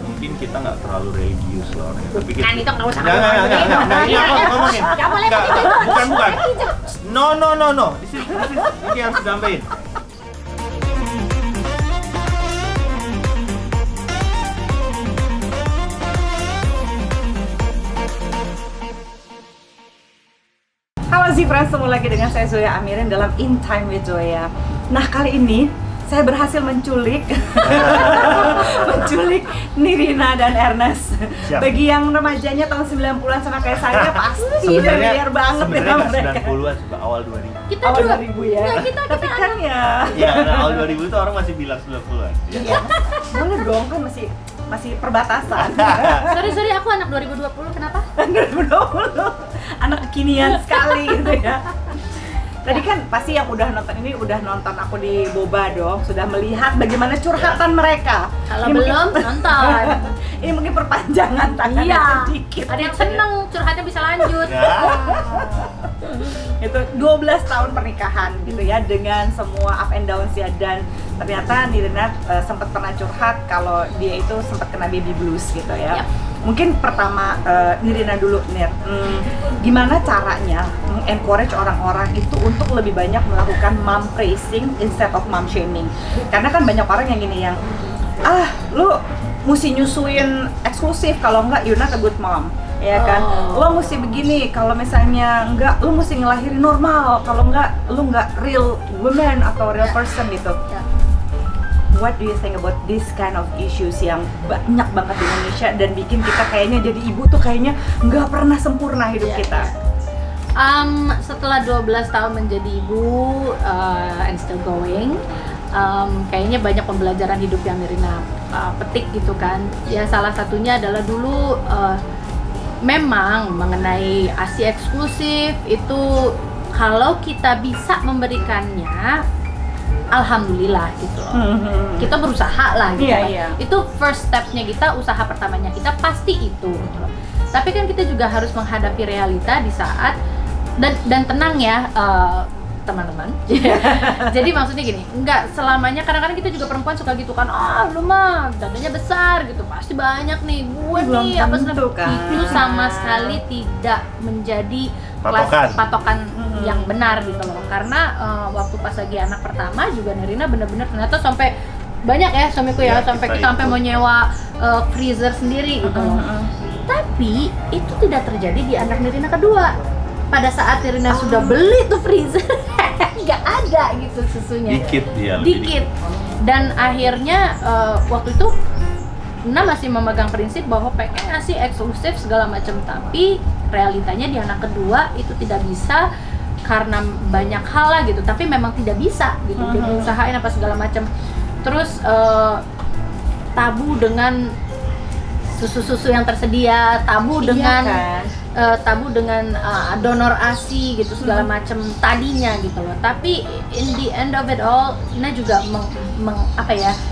mungkin kita nggak terlalu religius loh. Tapi kita... Kan itu nggak usah. Nggak, ini aku ngomongin. Nggak boleh Nggak, begitu. bukan. No. Ini harus disampaikan. Halo Z-Friends, ketemu lagi dengan saya Zoya Amirin dalam In Time with Zoya. Nah, kali ini saya berhasil menculik Nirina dan Ernest. Siap. Bagi yang remajanya tahun 90-an sama kayak saya pasti familiar banget dengan Sebenarnya mereka. 90-an suka awal 2000. Kita Awal juga 2000 ya. Nggak, kita Tapi kan ya. Iya, awal 2000 itu orang masih bilang 90-an. Iya. Boleh dong, kan masih perbatasan. sorry aku anak 2020 kenapa? 2020 anak kekinian sekali gitu ya. Tadi kan pasti yang udah nonton aku di Boba dong, sudah melihat bagaimana curhatan mereka. Kalau Ini belum nonton. Ini mungkin perpanjangan tangan Iya. sedikit. Ada yang seneng curhatnya bisa lanjut. Ya. Itu 12 tahun pernikahan gitu ya, dengan semua up and downs ya. Dan ternyata Nirina sempat pernah curhat kalau dia itu sempat kena baby blues gitu ya. Yap. Mungkin pertama Nirina dulu, Nir, gimana caranya encourage orang-orang itu untuk lebih banyak melakukan mom praising instead of mom shaming? Karena kan banyak orang yang gini, yang lu mesti nyusuin eksklusif, kalau enggak you're not a good mom, ya kan? Lo mesti begini, kalau misalnya enggak lu mesti ngelahirin normal, kalau enggak lu enggak real woman atau real person gitu. What do you think about this kind of issues yang banyak banget di Indonesia dan bikin kita kayaknya jadi ibu tuh kayaknya nggak pernah sempurna hidup kita? Setelah 12 tahun menjadi ibu and still going, kayaknya banyak pembelajaran hidup yang Nirina petik gitu kan. Ya salah satunya adalah dulu memang mengenai ASI eksklusif itu kalau kita bisa memberikannya, alhamdulillah gitu loh. Kita berusaha lah gitu. Iya. Itu first stepnya kita, usaha pertamanya kita pasti itu gitu loh. Tapi kan kita juga harus menghadapi realita di saat dan tenang ya teman-teman. Jadi maksudnya gini, enggak selamanya, kadang-kadang kita juga perempuan suka gitu kan, lu mah dadanya besar gitu, pasti banyak nih, gue Belum nih apa tentu, kan. itu sama sekali tidak menjadi patokan yang benar gitu loh. Karena waktu pas lagi anak pertama juga Nirina bener-bener ternyata sampai banyak ya suamiku ya, sampai kita sampai mau nyewa freezer sendiri gitu loh. Tapi itu tidak terjadi di anak Nirina kedua. Pada saat Nirina sudah beli tuh freezer, nggak ada gitu susunya. Dikit. Dan akhirnya waktu itu Nina masih memegang prinsip bahwa pengen ngasih eksklusif segala macam, tapi realitanya di anak kedua itu tidak bisa karena banyak hal lah gitu. Tapi memang tidak bisa gitu. Jadi usahain apa segala macam. Terus tabu dengan susu-susu yang tersedia, tabu dengan tabu dengan donor ASI gitu segala macam tadinya gitu loh. Tapi in the end of it all, Nina juga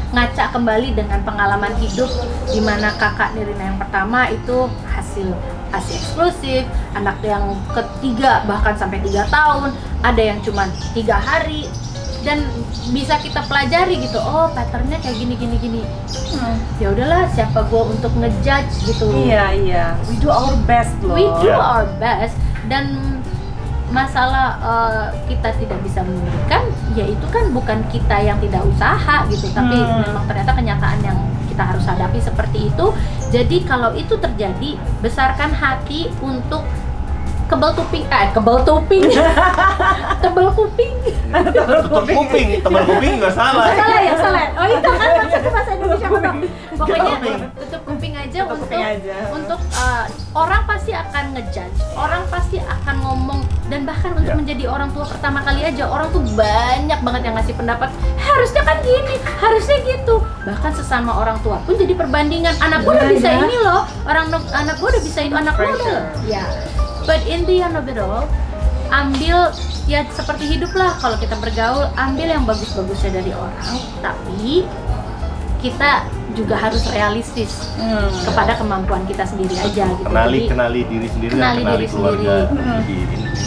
ngaca kembali dengan pengalaman hidup di mana kakak Nirina yang pertama itu hasil ASI eksklusif, anak yang ketiga bahkan sampai 3 tahun, ada yang cuma 3 hari. Dan bisa kita pelajari gitu, oh patternnya kayak gini. Ya udahlah, siapa gua untuk ngejudge gitu. Iya. We do our best loh. We do our best. Dan masalah kita tidak bisa memberikan, ya itu kan bukan kita yang tidak usaha gitu, tapi memang ternyata kenyataan yang kita harus hadapi seperti itu. Jadi kalau itu terjadi, besarkan hati untuk tebel kuping nggak salah. Salah. Oh itu kan maksudnya bahasa Indonesia benar. Pokoknya tutup kuping aja untuk orang pasti akan ngejudge, orang pasti akan ngomong, dan bahkan untuk menjadi orang tua pertama kali aja orang tuh banyak banget yang ngasih pendapat, harusnya kan gini, harusnya gitu. Bahkan sesama orang tua pun jadi perbandingan, anak gua udah bisa ini loh, anak gua udah bisa itu, anak gua udah. Ya. But in the end of it all, ambil ya seperti hidup lah, kalau kita bergaul ambil yang bagus-bagusnya dari orang, tapi kita juga harus realistis kepada kemampuan kita sendiri aja gitu. Kenali diri sendiri, kenali diri keluarga.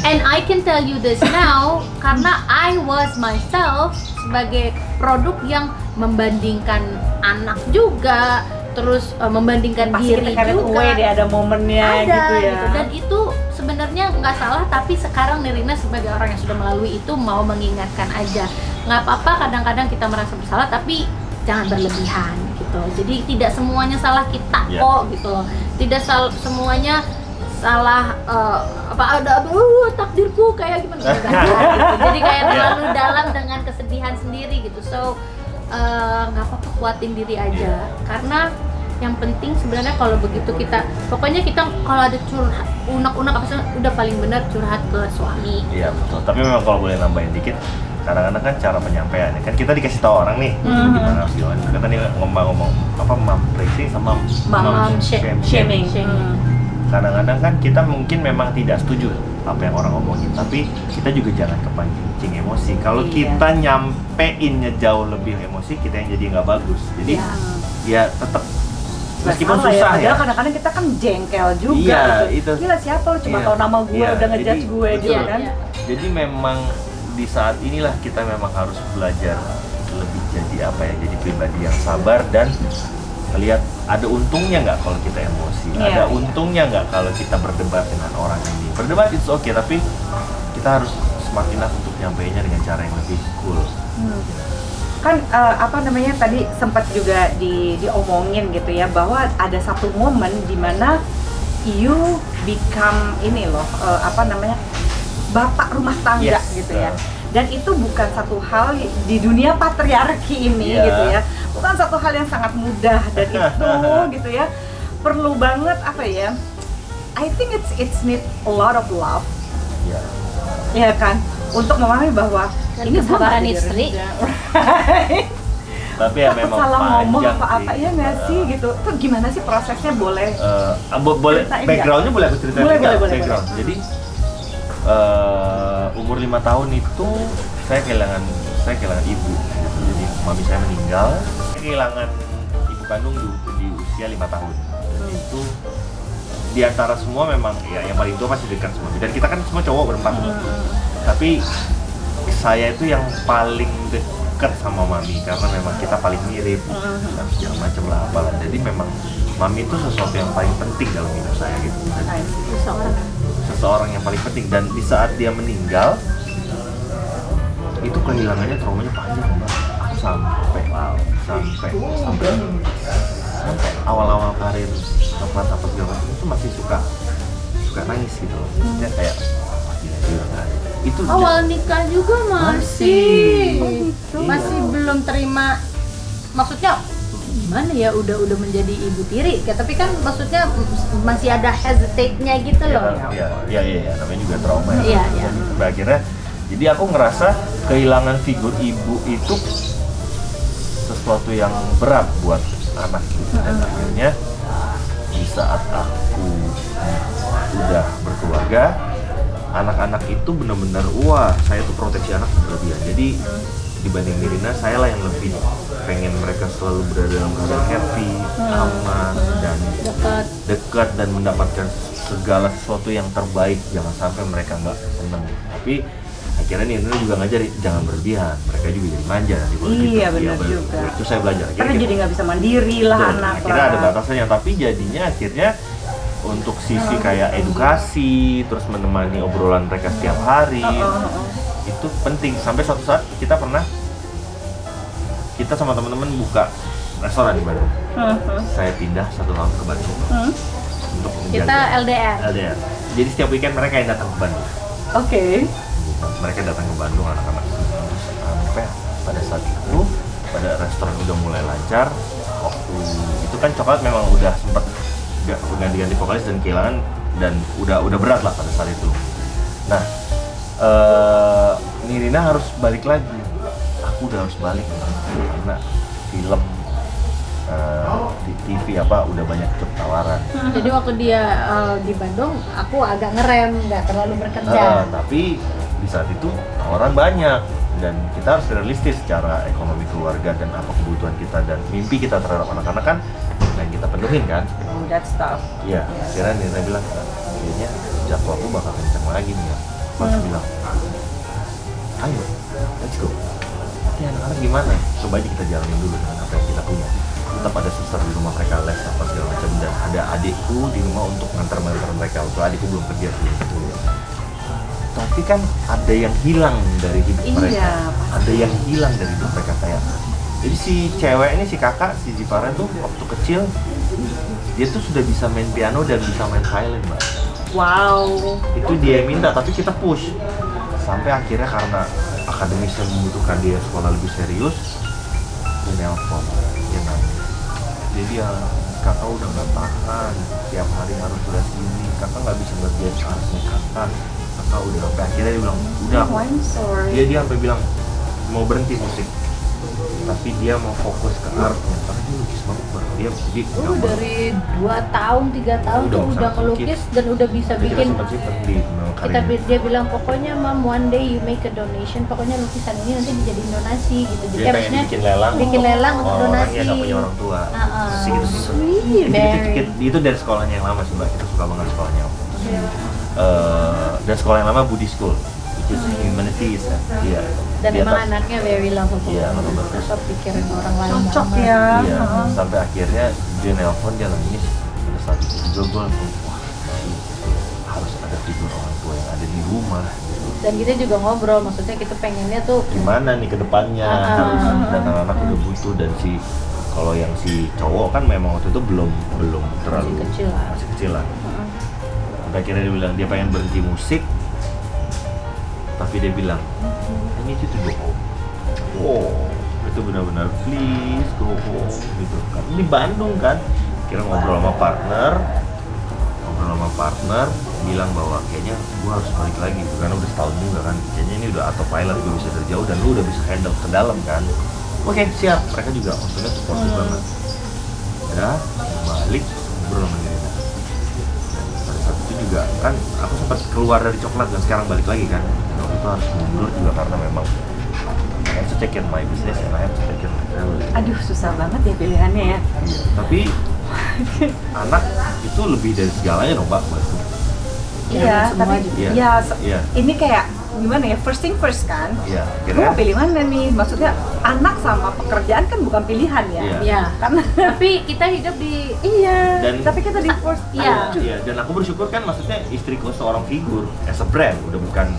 And I can tell you this now karena I was myself sebagai produk yang membandingkan anak juga, terus membandingkan Pasti diri kita carried juga. away deh, ada momennya Ada gitu ya. gitu. Dan itu sebenarnya nggak salah, tapi sekarang Nirina sebagai orang yang sudah melalui itu mau mengingatkan aja, nggak apa-apa kadang-kadang kita merasa bersalah, tapi jangan berlebihan gitu. Jadi tidak semuanya salah kita kok gitu loh. Tidak semuanya salah takdirku kayak gimana gitu. Jadi kayak terlalu dalam dengan kesedihan sendiri gitu. So nggak apa-apa, kuatin diri aja, karena yang penting sebenarnya kalau begitu kita pokoknya kita kalau ada curhat unek-unek apa sih udah paling benar curhat ke suami. Iya betul, tapi memang kalau boleh nambahin dikit, kadang-kadang kan cara penyampaiannya kan kita dikasih tahu orang nih gimana harus gimana. Kita tadi ngomong apa mom praising sama mom shaming. Kadang-kadang kan kita mungkin memang tidak setuju apa yang orang omongin, tapi kita juga jangan kepancing emosi. Kalau kita nyampeinnya jauh lebih emosi, kita yang jadi nggak bagus. Jadi ya tetap meskipun susah ya. Kadang-kadang kita kan jengkel juga. Iya, gitu. itu. Gila siapa lu cuma tahu nama gue udah ngejudge gue gitu betul. kan. Jadi memang di saat inilah kita memang harus belajar lebih jadi apa ya, jadi pribadi yang sabar dan lihat ada untungnya nggak kalau kita emosi, ada untungnya nggak kalau kita berdebat dengan orang ini. Berdebat itu oke, tapi kita harus smart enough untuk nyampainya dengan cara yang lebih cool. Kan tadi sempat juga diomongin gitu ya, bahwa ada satu momen di mana you become bapak rumah tangga gitu ya. Dan itu bukan satu hal di dunia patriarki ini gitu ya, bukan satu hal yang sangat mudah, dan itu gitu ya perlu banget I think it's need a lot of love ya kan, untuk memahami bahwa ini kesabaran istri. Tapi ya memang salah ngomong panjang apa ya nggak sih gitu. Itu gimana sih prosesnya, boleh boleh backgroundnya boleh aku ceritain. Boleh. Jadi umur 5 tahun itu saya kehilangan ibu gitu. Jadi mami saya meninggal. Saya kehilangan ibu kandung di usia 5 tahun. Dan itu di antara semua memang ya yang paling tua masih dekat semua. Dan kita kan semua cowok berempat. Tapi saya itu yang paling dekat sama mami karena memang kita paling mirip dan segala macam lah apalah. Jadi memang mami itu sesuatu yang paling penting dalam hidup saya gitu. Dan seseorang yang paling penting, dan di saat dia meninggal itu kehilangannya traumanya panjang banget sampai awal-awal karir apa segala macam itu masih suka nangis gitu loh. Maksudnya kayak itu Awal nikah juga masih Iya. belum terima, maksudnya gimana ya, udah menjadi ibu tiri ya, tapi kan maksudnya masih ada hesitate-nya gitu loh. Iya, namanya juga trauma ya. Iya. Jadi sampai akhirnya, jadi aku ngerasa kehilangan figur ibu itu sesuatu yang berat buat anak gitu. Dan akhirnya di saat aku udah berkeluarga, anak-anak itu benar-benar saya tuh proteksi anak berlebihan. Jadi dibanding Nirina, saya lah yang lebih pengen mereka selalu berada dalam keadaan happy, aman, dan dekat dan mendapatkan segala sesuatu yang terbaik. Jangan sampai mereka nggak seneng. Tapi akhirnya Nirina juga ngajarin jangan berlebihan. Mereka juga jadi manja nanti kalau gitu. Iya benar juga. Itu saya belajar. Karena jadi nggak bisa mandiri lah anak. Akhirnya ada batasannya, tapi jadinya akhirnya untuk sisi kayak edukasi, terus menemani obrolan mereka setiap hari, itu penting. Sampai suatu saat kita sama teman-teman buka restoran di Bandung. Saya pindah 1 tahun ke Bandung untuk menjaga. Kita LDR. Jadi setiap weekend mereka yang datang ke Bandung. Oke. Mereka datang ke Bandung, anak-anak sampai pada saat itu pada restoran udah mulai lancar. Waktu itu kan Coklat memang udah sempat ganti-ganti vokalis dan kehilangan, dan udah berat lah pada saat itu. Nah, Nirina harus balik lagi. Aku udah harus balik karena film di TV udah banyak tawaran. Jadi waktu dia di Bandung, aku agak ngerem, nggak terlalu bekerja. Tapi di saat itu tawaran banyak dan kita harus realistis secara ekonomi keluarga dan apa kebutuhan kita dan mimpi kita terhadap anak-anak kan yang kita penuhin kan. That's tough. Iya, akhirnya Nirina bilang, kayaknya jadwalku bakal kenceng lagi nih ya. Mas bilang, ayo, let's go. Nanti anak-anak gimana? Coba aja kita jalanin dulu dengan apa yang kita punya. tetap ada suster di rumah mereka les apa segala macam, dan ada adikku di rumah untuk ngantar mereka. Waktu adikku belum kerja sih. Tapi kan ada yang hilang dari hidup mereka, ada yang hilang dari hidup mereka kayak. Jadi si cewek ini, si kakak, si Zipara tuh waktu kecil dia tuh sudah bisa main piano dan bisa main violin, Mbak. Wow. Itu dia minta, tapi kita push. Sampai akhirnya karena akademisnya membutuhkan dia sekolah lebih serius, dia nelpon, dia nangis. Jadi ya, kakak udah gak tahan, tiap hari harus udah sini, kakak gak bisa ngerjain artnya kakak udah. Sampai akhirnya dia bilang, udah aku. Dia sampai bilang mau berhenti musik, tapi dia mau fokus ke artnya karena dia lukis banget, Mbak. Dia dari 2 tahun, 3 tahun tuh udah ngelukis dan udah bisa bikin. Dia bilang pokoknya Mam, one day you make a donation, pokoknya lukisan ini nanti dijadiin donasi gitu. Jadi dia pengen bikin lelang untuk donasi. Orangnya gak punya orang tua. Sweet. Itu dari sekolahnya yang lama sih, Mbak. Kita suka banget sekolahnya. Dan sekolah yang lama Buddhist School, which is humanities ya. Iya. Dan emang anaknya very lovable. Iya, lovable. Tetap pikirin orang lain. Cocok ya. Iya. Sampai akhirnya dia nelpon, dia nangis. Pada saat itu juga gue langsung, wah, harus ada figur orang tua yang ada di rumah. Dan kita juga ngobrol, maksudnya kita pengennya tuh gimana nih ke depannya, dan anak-anak udah butuh, dan kalau yang si cowok kan memang waktu itu belum terlalu masih kecil lah. Sampai akhirnya dia bilang dia pengen berhenti musik, tapi dia bilang ini itu go home. Wow, itu benar-benar please go home gitu kan. Ini Bandung kan. Kira ngobrol sama partner, bilang bahwa kayaknya gua harus balik lagi gitu, karena udah setahun juga kan. Kayaknya ini udah autopilot, gua bisa dari jauh dan lu udah bisa handle ke dalam kan. Oke, siap. Mereka juga maksudnya supportive banget. Ya, balik ngobrol sama Nirina. Pada saat itu juga kan aku sempat keluar dari coklat dan sekarang balik lagi kan. Waktu itu harus mundur juga karena memang I have to take care of my business and I have to take care of my family. Aduh, susah banget ya pilihannya ya. Tapi anak itu lebih dari segalanya dong, Mbak. Iya, tapi Iya. Ini kayak gimana ya, first thing first kan. Iya. Gue mau pilih mana nih? Maksudnya anak sama pekerjaan kan bukan pilihan ya. Iya. Karena tapi kita hidup di tapi kita di first. Iya. Dan aku bersyukur kan, maksudnya istriku seorang figur as a brand, udah bukan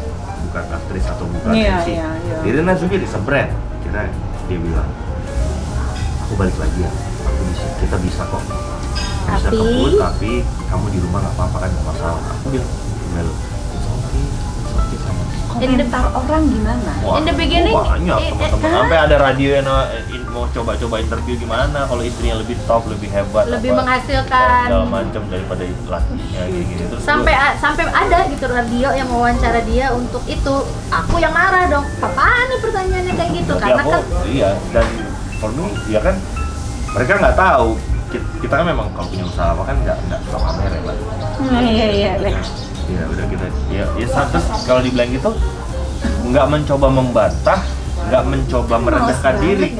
aktris atau bukan MC. Iya. Nirina Zubir is a brand. Kira dia bilang, aku balik lagi ya. Kita bisa kok. Bisa kebut, tapi kamu di rumah nggak apa-apa kan, nggak masalah. Aku bilang, well, it's okay sama. Komentar orang gimana? Wah, In the beginning, banyak teman-teman. Sampai ada radio yang mau coba-coba interview gimana kalau istrinya lebih top, lebih hebat, lebih menghasilkan segala macam daripada lakinya kayak gitu. Terus sampai ada gitu radio yang mewawancara dia untuk itu. Aku yang marah dong. Apaan nih pertanyaannya kayak gitu? Karena kan iya, dan for me ya kan mereka nggak tahu. Kita kan memang kalau punya usaha apa kan nggak suka pamer ya, Mbak. Iya. Ya udah kita terus kalau dibilang gitu nggak mencoba membantah, nggak mencoba merendahkan diri.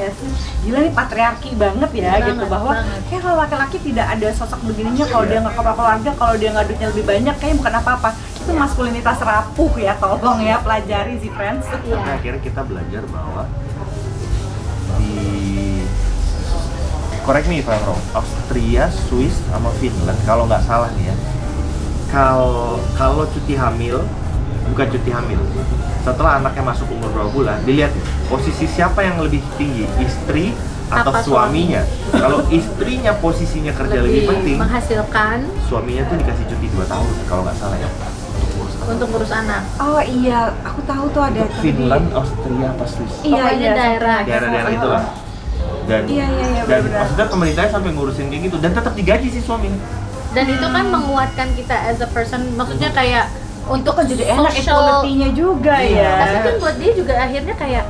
Gila nih, patriarki banget ya gitu, bahwa kayak kalau laki-laki tidak ada sosok begininya, kalau dia nggak kepala keluarga, kalau dia nggak duitnya lebih banyak, kayaknya bukan apa-apa. Itu maskulinitas rapuh ya, tolong ya, pelajari sih friends. Sampai akhirnya kita belajar bahwa di correct me if I'm wrong, Austria, Swiss, sama Finland kalau nggak salah nih ya, kalau cuti hamil, bukan cuti hamil, setelah anaknya masuk umur 2 bulan, dilihat posisi siapa yang lebih tinggi, istri atau suaminya. Kalau istrinya posisinya kerja lebih penting, menghasilkan, suaminya tuh dikasih cuti 2 tahun kalau nggak salah ya, untuk ngurus anak. Oh iya, aku tahu tuh ada Finland, Austria, apa Swiss? Pokoknya daerah-daerah itu lah. Dan maksudnya pemerintahnya sampai ngurusin kayak gitu dan tetap digaji sih suami. Dan itu kan menguatkan kita as a person, maksudnya kayak untuk kan jadi enak equality-nya juga ya. Tapi kan buat dia juga akhirnya kayak,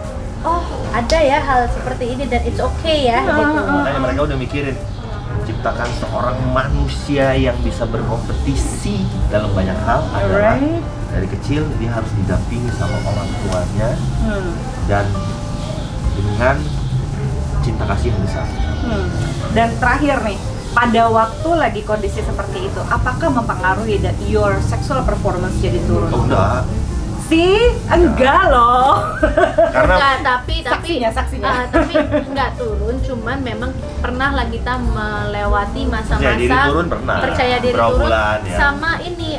oh ada ya hal seperti ini dan it's okay ya gitu. Makanya mereka udah mikirin menciptakan seorang manusia yang bisa berkompetisi dalam banyak hal adalah dari kecil dia harus didampingi sama orang tuanya dan dengan cinta kasih yang besar. Dan terakhir nih, pada waktu lagi kondisi seperti itu, apakah mempengaruhi your sexual performance jadi turun? Oh, enggak. sih? Enggak loh. Karena Enggak, tapi Saksinya. tapi enggak turun, cuman memang pernah lah kita melewati masa-masa percaya diri turun pernah. percaya diri Berapa turun bulan, ya. sama ini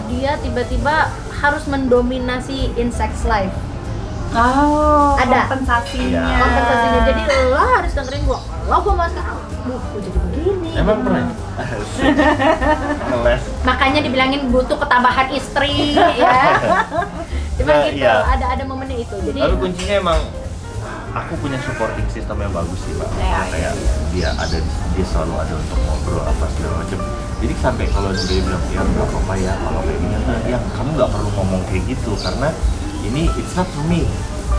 dia tiba-tiba harus mendominasi in sex life. Oh, Ada. kompensasinya. Iya. Kompensasinya, jadi lo harus dengerin gua. Kalau gua masuk, gua jadi begini. emang pernah. Ngeles. Makanya dibilangin butuh ketambahan istri ya. Cuma Nah, gitu, iya. ada momennya itu. Jadi Tapi kuncinya emang aku punya supporting system yang bagus sih, Pak. Iya, Kayak dia selalu ada untuk ngobrol apa segala macam. Jadi sampai kalau dia bilang ya nggak apa-apa ya kalau kayak gini, ya kamu nggak perlu ngomong kayak gitu karena ini it's not for me,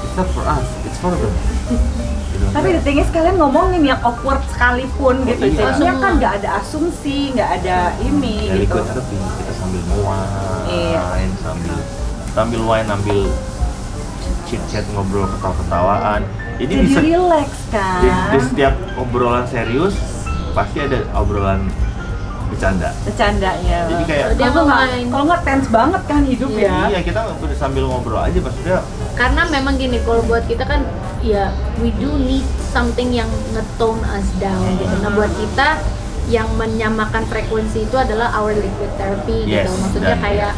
it's not for us, it's for them. Gitu. Tapi the thing is kalian ngomongin yang awkward sekalipun gitu. Iya. Jadinya kan nggak ada asumsi, nggak ada ini ya, gitu. liquid therapy kita sambil wine, Iya. sambil wine, sambil chit-chat, ngobrol, ketawa-ketawaan. Jadi Jadi bisa relax kan. di setiap obrolan serius pasti ada obrolan bercanda. Bercandanya. Jadi kayak dia Kalau main. nggak tense banget kan hidup ya. iya kita sambil ngobrol aja maksudnya. karena memang gini, kalau buat kita kan ya we do need something yang nge-tone us down gitu. Nah buat kita yang menyamakan frekuensi itu adalah our liquid therapy Yes, gitu. Maksudnya dan kayak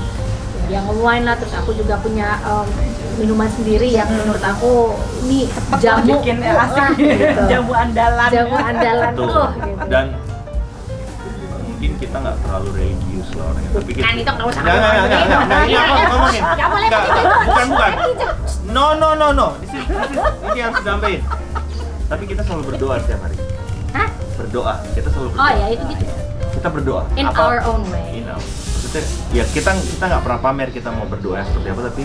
yang wine lah, terus aku juga punya minuman sendiri yang menurut aku ini jamu bikin lah, asik gitu. jamu andalan. Jamu andalan Betul. tuh gitu. Dan mungkin kita nggak terlalu religius loh orangnya, tapi kita Kan itu nggak usah nggak, ini aku ngomongin Nggak boleh Nggak, begitu. bukan no ini harus disampaikan. Tapi kita selalu berdoa setiap hari. Hah? Berdoa, kita selalu berdoa. Oh ya itu gitu. Kita berdoa In our own way. you know, maksudnya ya kita nggak pernah pamer kita mau berdoa seperti apa, tapi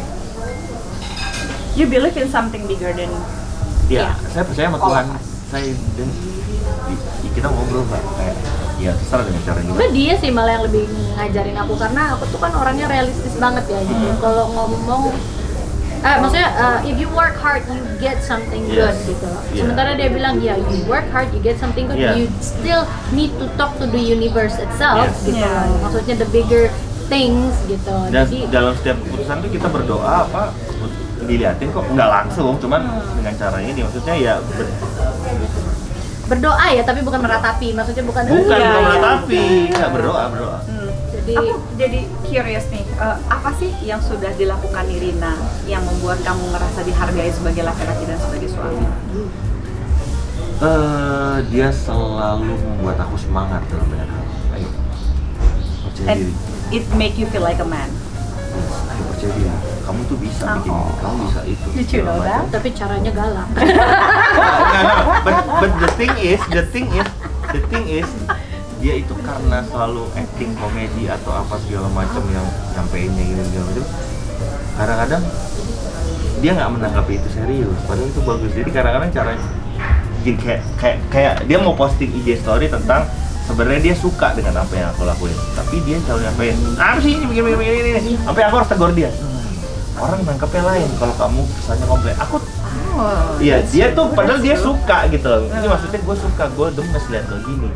You believe in something bigger than ya Iya. saya percaya sama Tuhan. Saya dan kita ngobrol Mbak, kayak ya terserah dengan cara gimana. Sebenarnya dia sih malah yang lebih ngajarin aku, karena aku tuh kan orangnya realistis banget ya gitu. Kalau ngomong maksudnya if you work hard you get something good Yes. gitu. Yeah. Sementara dia bilang ya you work hard you get something good, Yeah. you still need to talk to the universe itself Yes. gitu. Yeah. Maksudnya the bigger things gitu. Dan Jadi dalam setiap keputusan tuh kita berdoa apa diliatin kok nggak langsung, cuman dengan cara ini maksudnya ya berdoa ya, tapi bukan meratapi. Maksudnya bukan bukan Iya, iya. meratapi, nggak berdoa. Jadi Aku jadi curious nih, apa sih yang sudah dilakukan Nirina yang membuat kamu ngerasa dihargai sebagai laki-laki dan sebagai suami? Dia selalu membuat aku semangat dalam banyak hal. Ayo, percaya And diri. it make you feel like a man. Ayo percaya diri. Kamu tuh bisa bikin ini, kamu bisa itu. Did you know segala macam. tapi caranya galak. But the thing is, dia itu karena selalu acting komedi atau apa segala macam yang nyampeinnya gini segala macam. Kadang-kadang dia nggak menanggapi itu serius, padahal itu bagus. Jadi kadang-kadang caranya gini, kayak dia mau posting IG story tentang sebenarnya dia suka dengan apa yang aku lakuin, tapi dia selalu nyampein apa sih ini begini, sampai aku harus tegur dia. Orang nangkepnya lain kalau kamu kesannya komplain. Aku iya, dia tuh padahal dia suka gitu loh. Ini maksudnya gue suka, gue gemes lihat lo gini.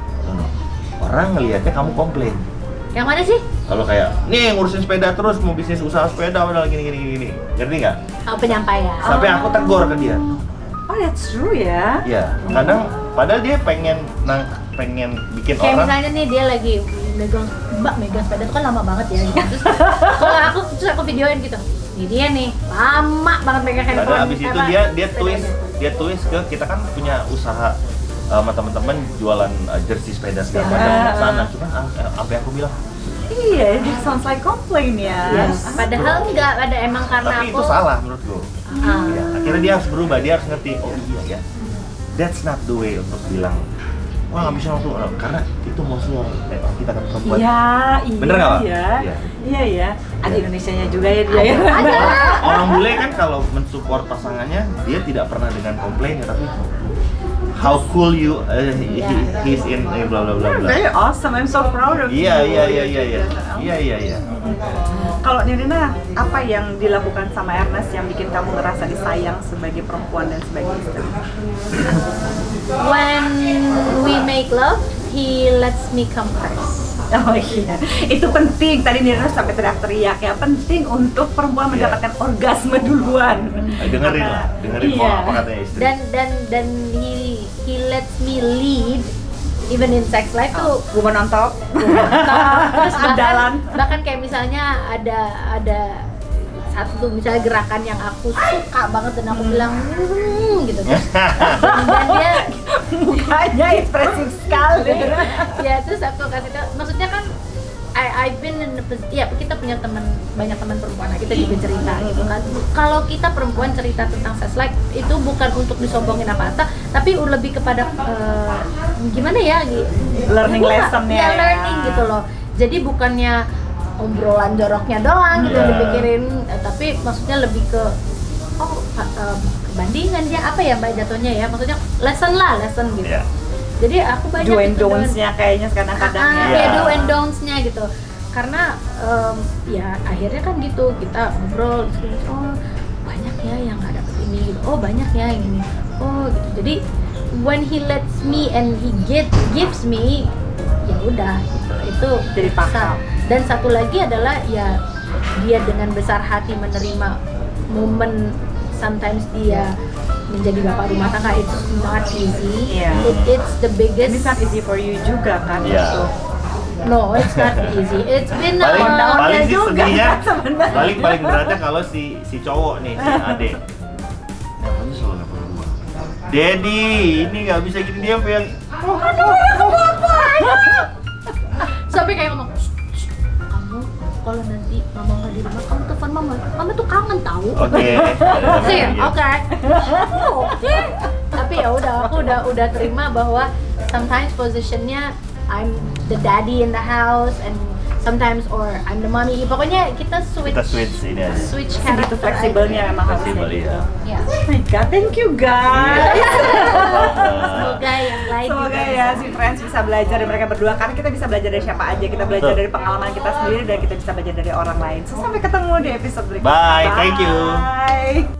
Orang ngelihatnya kamu komplain. Yang mana sih? Kalau kayak, nih ngurusin sepeda terus, mau bisnis usaha sepeda, padahal gini. Ngerti nggak? Penyampaian. Sampai aku tegur ke dia. Oh, that's true ya. Iya, kadang padahal dia pengen bikin Kayak orang. misalnya nih dia lagi megang sepeda itu kan lama banget ya gitu. Terus kalau aku videoin gitu. Ini dia nih, lama banget megang handphone. Padahal abis itu Karena dia tulis ke kita kan punya usaha sama teman-teman jualan jersey sepeda segala macam di sana. Cuma sampai aku bilang, Iya, it sounds like complain ya. yes. Padahal enggak ada, emang karena tapi aku itu salah menurutku. Ah. Ya, akhirnya dia harus berubah, dia harus ngerti, oh iya ya, that's not the way untuk bilang, wah nggak bisa langsung, karena itu musuh kita kan perempuan. Iya. Bener nggak, Pak? Iya. Iya. Iya. Ada Iya. Indonesianya juga ya dia ya. ada. Orang bule kan kalau mensupport pasangannya, dia tidak pernah dengan komplain ya, tapi how cool you he's in bla bla bla bla. Very awesome. I'm so proud of you. Iya. Kalau Nirina, apa yang dilakukan sama Ernest yang bikin kamu ngerasa disayang sebagai perempuan dan sebagai istri? When we make love, he lets me come first. Oh iya, itu penting. Tadi Nirina sampai teriak-teriak ya, penting untuk perempuan mendapatkan orgasme duluan. Dengerin lah, dengerin Iya. apa katanya istri. Dan he lets me lead even in sex life tuh. Woman on top. Terus Andalan. bahkan kayak misalnya ada satu misalnya gerakan yang aku suka banget dan aku bilang gitu kan. Dan dia Mukanya ekspresif sekali. ya terus aku kasih tau, maksudnya kan I've been in the ya kita punya banyak teman perempuan, kita juga cerita gitu kan. Kalau kita perempuan cerita tentang sex life itu bukan untuk disombongin apa-apa, tapi lebih kepada gimana ya Learning lesson-nya ya, ya. learning gitu loh. Jadi bukannya obrolan joroknya doang gitu yang dipikirin, tapi maksudnya lebih ke perbandingan ya apa ya mbak jatuhnya ya, maksudnya lesson gitu. Iya. Jadi aku banyak Do and gitu don'ts-nya kayaknya kadang-kadang ya. ya do and don'ts-nya gitu. Karena ya akhirnya kan gitu kita ngobrol, oh banyak ya yang nggak dapet ini gitu, oh banyak ya yang ini, oh gitu. Jadi when he lets me and he gives me, ya udah gitu. Itu Jadi paham. Dan satu lagi adalah ya dia dengan besar hati menerima momen sometimes dia menjadi bapak rumah tangga. It's not easy. Iya. It's the biggest. It's not easy for you juga kan Iya. itu. No, it's not easy. It's been Paling sih juga sedihnya, sebenarnya. paling beratnya kalau si cowok nih, si Ade. Kenapa sih selalu nelfon gua? Daddy, ini nggak bisa gini, dia sampai yang sampai kayak ngomong, "Shh, shh, kamu kalau nanti mama nggak di rumah, kamu telepon mama tuh kangen tahu." oke. Sih, oke. Oke. Tapi ya udah, aku udah terima bahwa sometimes positionnya I'm the daddy in the house and sometimes or I'm the mommy. Pokoknya kita switch ini aja. switch Segitu character fleksibelnya aja. memang harusnya Fleksibel, gitu. iya. Ya. Oh my god, thank you guys. Semoga yang lain Semoga juga ya si friends bisa belajar dari mereka berdua, karena kita bisa belajar dari siapa aja, kita belajar Betul. dari pengalaman kita sendiri dan kita bisa belajar dari orang lain. So, sampai ketemu di episode berikutnya. Bye, thank you. Bye.